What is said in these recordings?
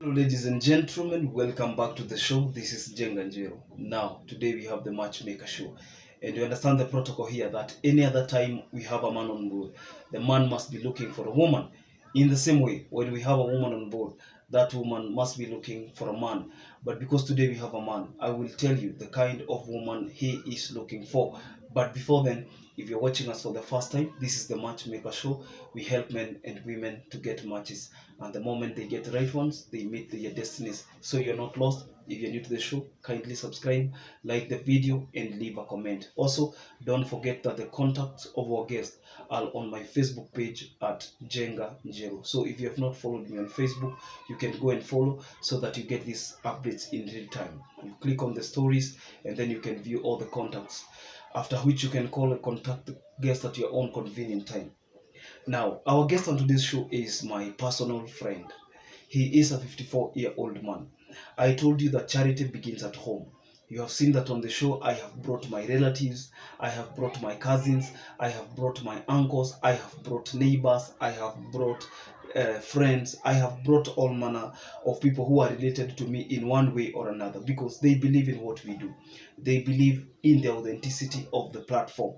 Hello, ladies and gentlemen, welcome back to the show. This is Jenganjero. Now, today we have the Matchmaker show, and you understand the protocol here that any other time we have a man on board, the man must be looking for a woman. In the same way, when we have a woman on board, that woman must be looking for a man. But because today we have a man, I will tell you the kind of woman he is looking for. But before then, if you're watching us for the first time, this is the Matchmaker show. We help men and women to get matches, and the moment they get the right ones, they meet their destinies. So you're not lost. If you're new to the show, kindly subscribe, like the video, and leave a comment. Also, don't forget that the contacts of our guests are on my Facebook page at Jenga Njero. So if you have not followed me on Facebook, you can go and follow so that you get these updates in real time. You click on the stories and then you can view all the contacts, after which you can call and contact the guest at your own convenient time. Now, our guest on today's show is my personal friend. He is a 54-year-old man. I told you that charity begins at home. You have seen that on the show. I have brought my relatives, I have brought my cousins, I have brought my uncles, I have brought neighbors, I have brought friends, I have brought all manner of people who are related to me in one way or another because they believe in what we do. They believe in the authenticity of the platform.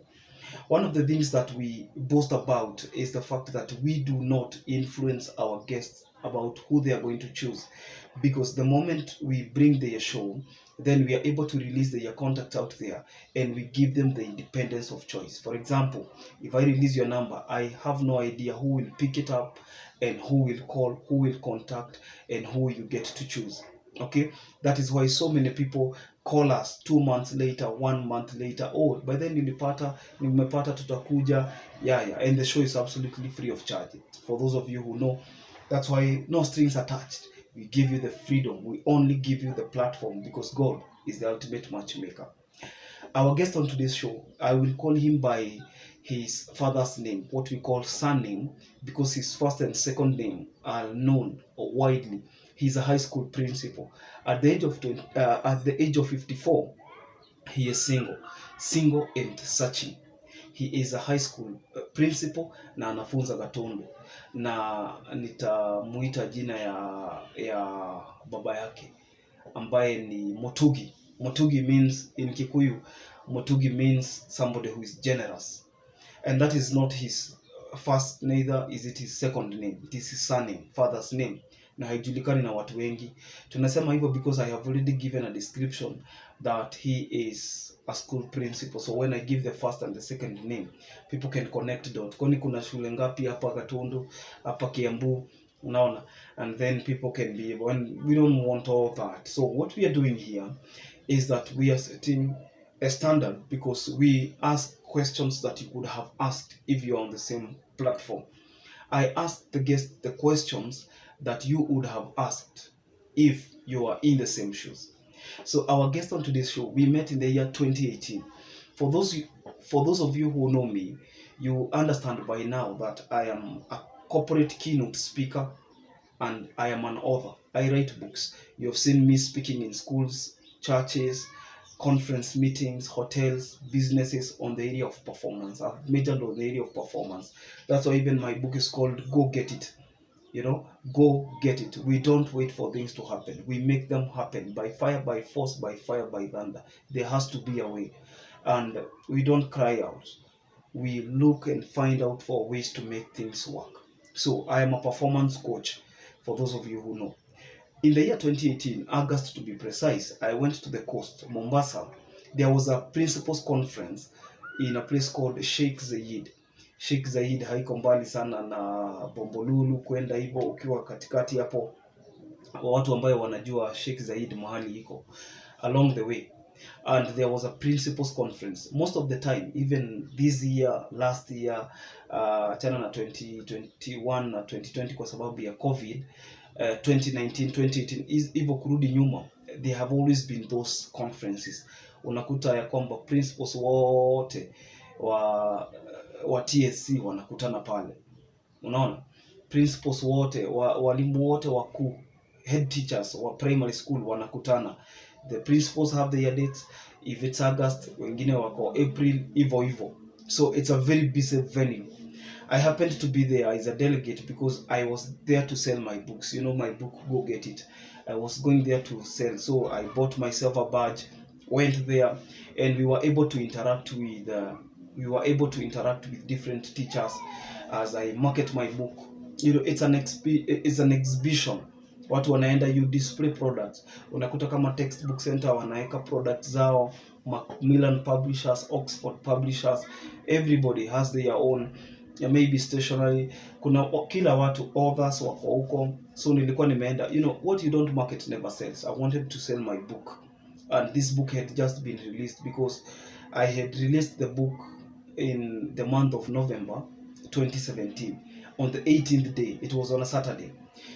One of the things that we boast about is the fact that we do not influence our guests about who they are going to choose, because the moment we bring their show, then we are able to release their contact out there and we give them the independence of choice. For example, if I release your number, I have no idea who will pick it up and who will call, who will contact, and who you get to choose. Okay, that is why so many people call us 2 months later, 1 month later. Oh, by then nimepata tutakuja. Yeah, and the show is absolutely free of charge. For those of you who know, that's why no strings attached. We give you the freedom. We only give you the platform because God is the ultimate matchmaker. Our guest on today's show, I will call him by his father's name, what we call surname, because his first and second name are known widely. He's a high school principal. At the age of 54, he is single and searching. He is a high school principal na anafunza Gatundu, na nitamuita jina ya baba yake ambaye ni Mutugi. Mutugi means, in Kikuyu, Mutugi means somebody who is generous. And that is not his first, neither is it his second name. It is his surname, father's name. Na haijulikani na watu wengi. Tunasema hivyo because I have already given a description that he is a school principal. So when I give the first and the second name, people can connect dot. Kwani kuna shule ngapi hapa Gatundu, hapa Kiambu, unaona? And then people can be able, and we don't want all that. So what we are doing here is that we are setting a standard because we ask questions that you could have asked if you're on the same platform. I asked the guest the questions that you would have asked if you are in the same shoes. So our guest on today's show, we met in the year 2018. For those of you who know me, you understand by now that I am a corporate keynote speaker and I am an author. I write books. You have seen me speaking in schools, churches, conference meetings, hotels, businesses on the area of performance. I've majored on the area of performance. That's why even my book is called Go Get It. Go get it. We don't wait for things to happen. We make them happen by fire, by force, by fire, by thunder. There has to be a way. And we don't cry out. We look and find out for ways to make things work. So I am a performance coach, for those of you who know. In the year 2018, August to be precise, I went to the coast, Mombasa. There was a principals conference in a place called Sheikh Zayed. Sheikh Zayed haiko mbali sana na Bombolulu, kwenda hivyo ukiwa katikati hapo. Watu ambayo wanajua Sheikh Zayed mahali iko along the way. And there was a principals conference. Most of the time, even this year, last year, tena na 2021 na 2020 kwa sababu ya COVID, 2019, 2018, hivyo kurudi nyuma, there have always been those conferences. Unakuta ya kwamba principals wote wa TSC wanakutana pale. Unaona? Principals wote, walimu wote wakuu, head teachers wa primary school wanakutana. The principals have their dates. If it's August, wengine wako April, hivyo. So it's a very busy venue. I happened to be there as a delegate because I was there to sell my books. You know, my book, Go Get It. I was going there to sell. So I bought myself a badge, went there, and we were able to interact with different teachers as I market my book. You know, it's an exhibition. Watu wanaenda, you display products. Unakuta kama textbook center wanaweka products zao, Macmillan Publishers, Oxford Publishers, everybody has their own, maybe stationery. Kuna kila watu, authors wako huko. So nilikuwa nimeenda, you know, what you don't market never sells. I wanted to sell my book, and this book had just been released because I had released the book in the month of November 2017 on the 18th day. It was on a Saturday.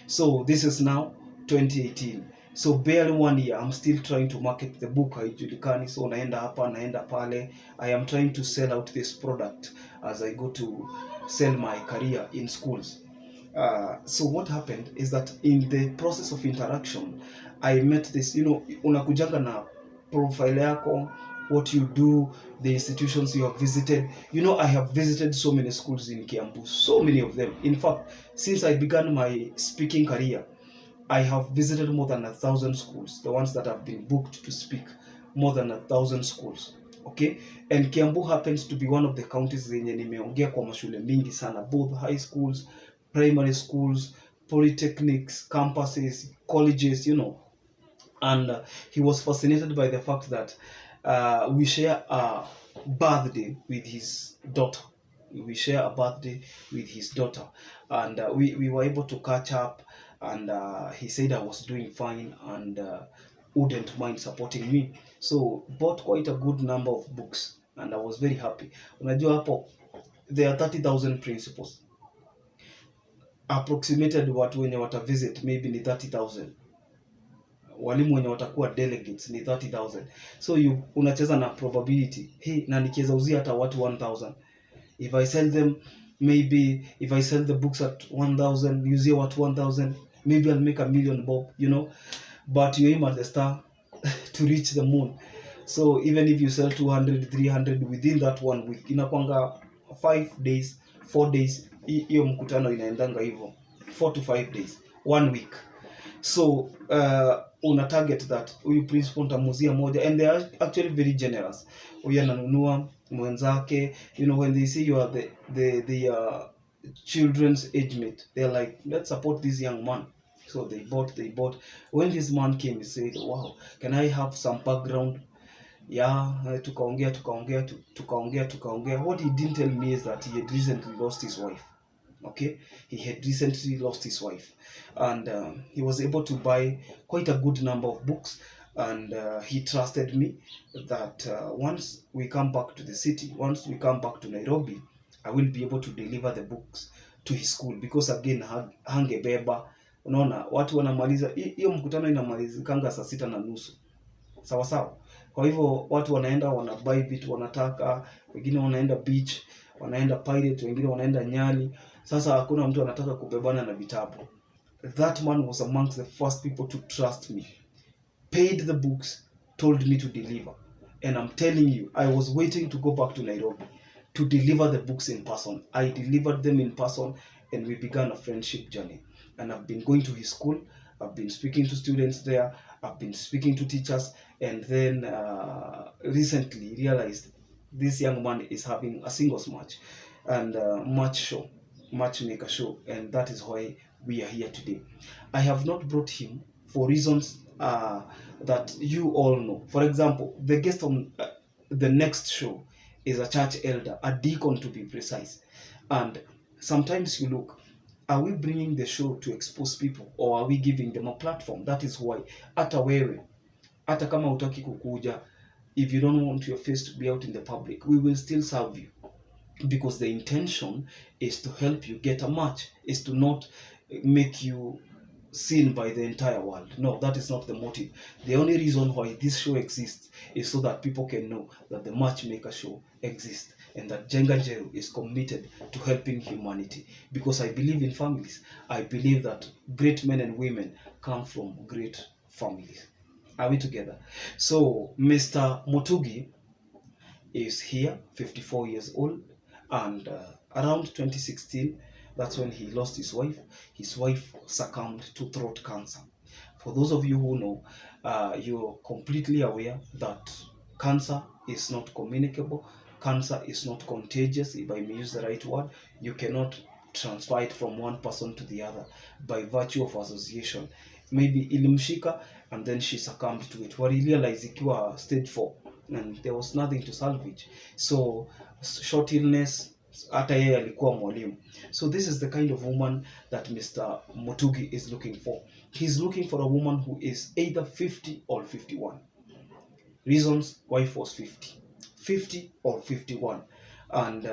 So this is now 2018. So barely 1 year, I'm still trying to market the book. Haijulikani, so naenda hapa, naenda pale. I am trying to sell out this product as I go to sell my career in schools. So what happened is that in the process of interaction, I met this, you know, unakujanga na profile yako, what you do, the institutions you have visited. You know, I have visited so many schools in Kiambu, so many of them. In fact, since I began my speaking career, I have visited more than 1,000 schools, the ones that have been booked to speak, more than 1,000 schools. Okay, and Kiambu happens to be one of the counties zenye nimeongea kwa mashule mingi sana, both high schools, primary schools, polytechnics, campuses, colleges, you know. And he was fascinated by the fact that we share a birthday with his daughter. We share a birthday with his daughter, and we were able to catch up, and he said I was doing fine and wouldn't mind supporting me. So bought quite a good number of books, and I was very happy. Unajua hapo there are 30,000 principals. Approximated watu wenye wata visit maybe ni 30,000. Walimu wenye watakuwa delegates ni 30,000. So unacheza na probability. Hey, na nikiweza uzia hata watu 1,000. If I sell them, maybe if I sell the books at 1,000, uzie watu 1,000, maybe I'll make $1 million, Bob, you know. But you aim at the star to reach the moon. So even if you sell 200, 300 within that 1 week, inakwanga 5 days, 4 days, hiyo mkutano inaendanga hivyo 4 to 5 days, 1 week. So una target that huyu principal ntamuzia moja, and they are actually very generous. Huyu ananunua mwenzake, you know, when they see you are the children's age mate, they're like, let's support this young man. So they bought. When this man came, he said, wow, can I have some background? Yeah, tukaongea. What he didn't tell me is that he had recently lost his wife. Okay, he had recently lost his wife, and he was able to buy quite a good number of books, and he trusted me that once we come back to the city, once we come back to Nairobi, I will be able to deliver the books to his school, because again hangebeba. Unaona, watu wanamaliza hiyo mkutano inamalizikanga saa 6:30, sawa sawa. Kwa hivyo watu wanaenda wanabuy vitu wanataka, wengine wanaenda beach, wanaenda pirate, wengine wanaenda Nyali. Sasa hakuna mtu anataka kubebana na vitabu. That man was amongst the first people to trust me, paid the books, told me to deliver. And I'm telling you, I was waiting to go back to Nairobi to deliver the books in person. I delivered them in person, and we began a friendship journey. And I've been going to his school, I've been speaking to students there, I've been speaking to teachers, and then recently realized this young man is having a singles match and matchmaker show, and that is why we are here today. I have not brought him for reasons that you all know. For example, the guest on the next show is a church elder, a deacon to be precise. And sometimes you look, are we bringing the show to expose people, or are we giving them a platform? That is why hata wewe, hata kama utaki kukuja, if you don't want your face to be out in the public, we will still serve you, because the intention is to help you get a match, is to not make you seen by the entire world. No, that is not the motive. The only reason why this show exists is so that people can know that the Matchmaker show exists, and that Jenga Njeru is committed to helping humanity, because I believe in families. I believe that great men and women come from great families. Are we together? So Mr. Mutugi is here, 54 years old, and around 2016, that's when he lost his wife. His wife succumbed to throat cancer. For those of you who know, you're completely aware that cancer is not communicable. Cancer is not contagious, if I may use the right word. You cannot transfer it from one person to the other by virtue of association. Maybe ilimshika and then she succumbed to it. Walirealize ikiwa stage 4 and there was nothing to salvage. So short illness, hata yeye alikuwa mwalimu. So this is the kind of woman that Mr. Mutugi is looking for. He's looking for a woman who is either 50 or 51. Reasons: wife was 50 or 51. And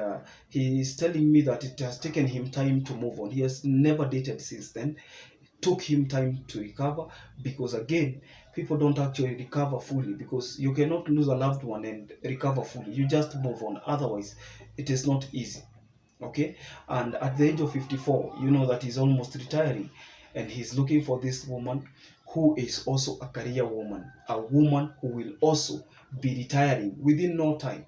he is telling me that it has taken him time to move on. He has never dated since then. Took him time to recover, because again, people don't actually recover fully, because you cannot lose a loved one and recover fully. You just move on, otherwise it is not easy. Okay, and at the age of 54, you know that he's almost retiring, and he's looking for this woman who is also a career woman, a woman who will also be retiring within no time.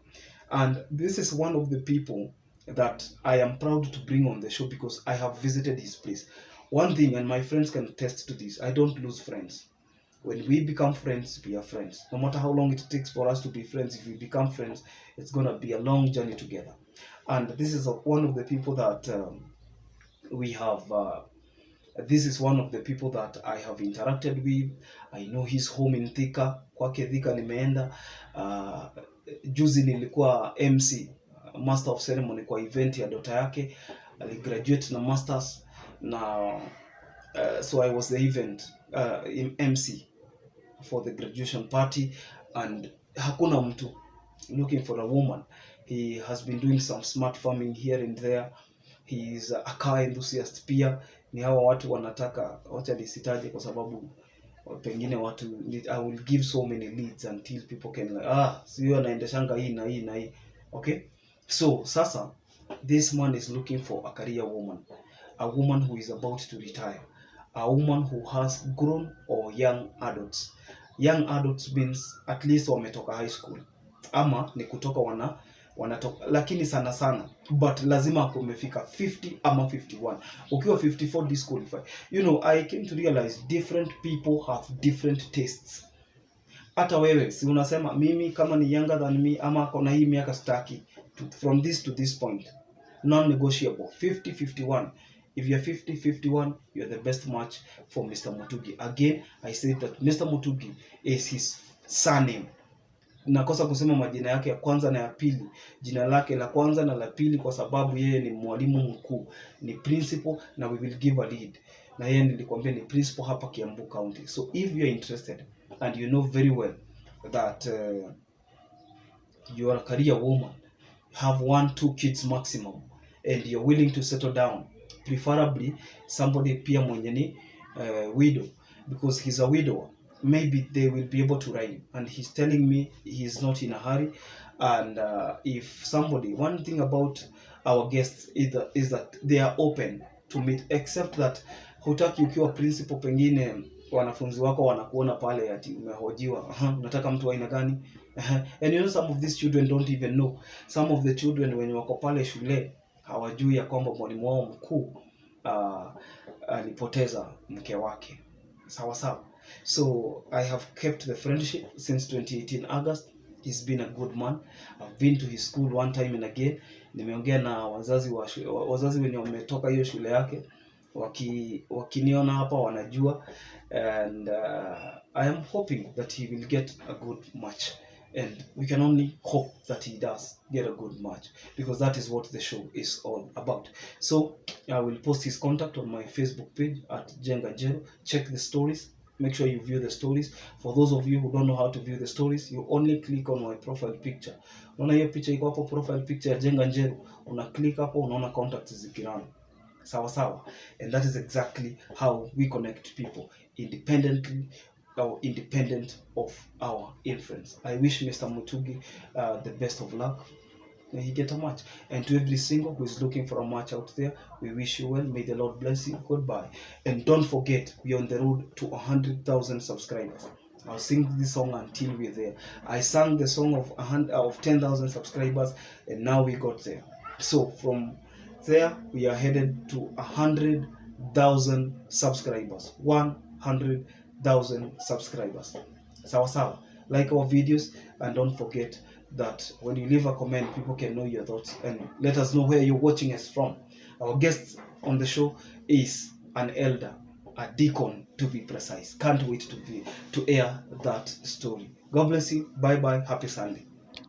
And this is one of the people that I am proud to bring on the show, because I have visited his place. One thing, and my friends can attest to this, I don't lose friends. When we become friends, we are friends. No matter how long it takes for us to be friends, if we become friends, it's going to be a long journey together. And this is one of the people that we have, this is one of the people that I have interacted with. I know his home in Thika. Kwake Thika nimeenda. Juzi nilikuwa MC, Master of Ceremony, kwa event ya daughter yake. Aligraduate na masters. Now, so I was the event in MC for the graduation party, and hakuna mtu looking for a woman. He has been doing some smart farming here and there. He is a car enthusiast pia. Ni hawa watu wanataka, wacha nisitaje kwa sababu pengine watu, I will give so many leads until people can like, sio anaendeshanga hii na hii na hii. Okay, so sasa this man is looking for a career woman, a woman who is about to retire, a woman who has grown or young adults. Young adults means at least wametoka high school, ama ni kutoka wanatoka, lakini sana sana, but lazima kumefika 50 ama 51. Ukiwa 54 disqualify. You know, I came to realize different people have different tastes. Hata wewe si unasema mimi kama ni younger than me, ama kona hii miaka staki, from this to this point, non-negotiable. 50 51. If you're 50 51, you're the best match for Mr. Mutugi. Again, I said that Mr. Mutugi is his surname. Nakosa kusema majina yake ya kwanza na ya pili. Jina lake la kwanza na la pili kwa sababu yeye ni mwalimu mkuu, ni principal, na we will give a lead. Na yeye nilikwambia ni principal hapa Kiambu County. So if you are interested and you know very well that you are a career woman, have 1-2 kids maximum, and you're willing to settle down, preferably somebody pia mwenye ni widow, because he's a widower, maybe they will be able to rhyme, and he's telling me he's not in a hurry. And if somebody, one thing about our guests is that they are open to meet, except that hutaki ukiwa principal pengine wanafunzi wako wanakuona pale ati umehojiwa, unataka mtu wa aina gani? And you know, some of these children don't even know. Some of the children when wako pale shule hawajui ya kwamba mwalimu wao mkuu alipoteza mke wake. Sawa sawa. So I have kept the friendship since 2018 August. He's been a good man. I've been to his school one time and again. Nimeongea na wazazi wenye wametoka hiyo shule yake, wakiniona hapa wanajua, and I am hoping that he will get a good match, and we can only hope that he does get a good match, because that is what the show is all about. So I will post his contact on my Facebook page at Jenga Jero. Check the stories. Make sure you view the stories. For those of you who don't know how to view the stories, you only click on my profile picture. Unaona hiyo picha iko hapo, profile picture ya Jenga Njero. Una click hapo, unaona contacts zikirana. Sawa sawa. And that is exactly how we connect people, independently or independent of our influence. I wish Mr. Mutugi the best of luck. May he get a match. And to every single who is looking for a match out there, we wish you well. May the Lord bless you. Goodbye. And don't forget, we are on the road to 100,000 subscribers. I'll sing this song until we're there. I sang the song of 10,000 subscribers, and now we got there. So from There we are headed to 100,000 subscribers. 100,000 subscribers. Sawa. Like our videos, and don't forget that when you leave a comment, people can know your thoughts and let us know where you're watching us from. Our guest on the show is an elder, a deacon to be precise. Can't wait to air that story. God bless you. Bye bye. Happy Sunday.